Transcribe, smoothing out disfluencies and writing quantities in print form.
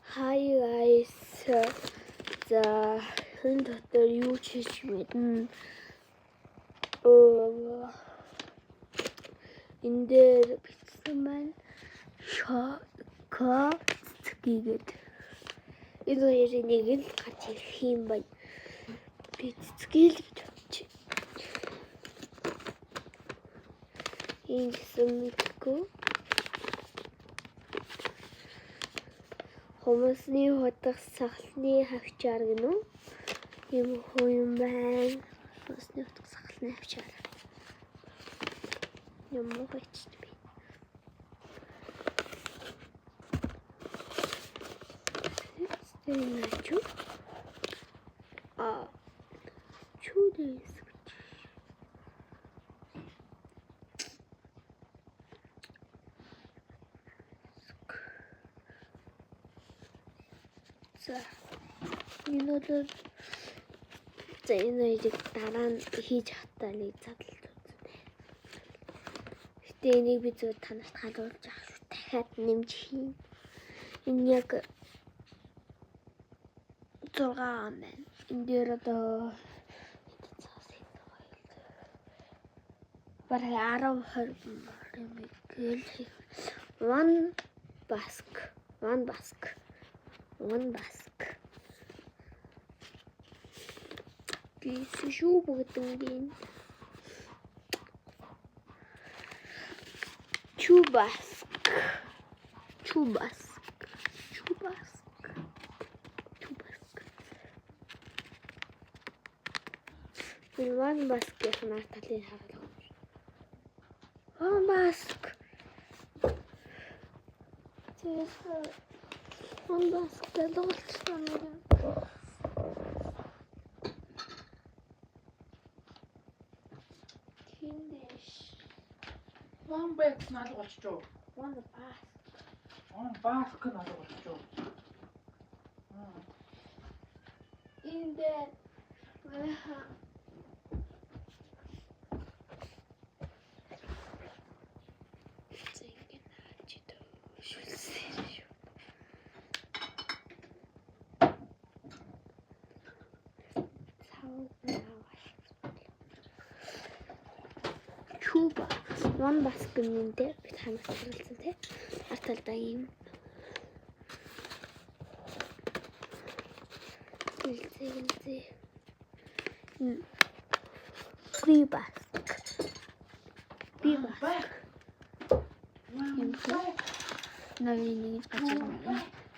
Hi guys. За энэ дотор юу ч хийж мэднэ. Энэ дээр бичсэн байна. Шоколадгээд. Энэ хоёрын нэг нь гарч ирэх юм байна. Бицгээл гэж бодчих. Энэ гэсэн мэдгүй. Хүмүүсний худах сахалны хавчаар гэнэ үү? Юм хөө юм байна. Хүмүүсний худах сахалны хавчаар. Юм уу хэвчээ би. Стэнэчүү. Чудес. За энэ дараа нь хийж хатаа нэг задлалт үзнэ. Гэтэ энийг би зөв танарт харуулж авах шүү. Дахиад нэмж хийн. Энэ яг 6 байна. Энэ дээр одоо барай 10-20 гэл one basket. Гэсэн шүү бүгднгийн. Чубаск. One basket ханаа талын харуулах. One basket. One basket болчихсон юм. One basket надад болчихоо. One basket. One basket надад болчихоо. In there. Чуба. One basket нэмдээ бид хамт харуулсан тий. Арт талдаа юм. Илзээ. Би баск. One basket. Навийн нэг гаж юм.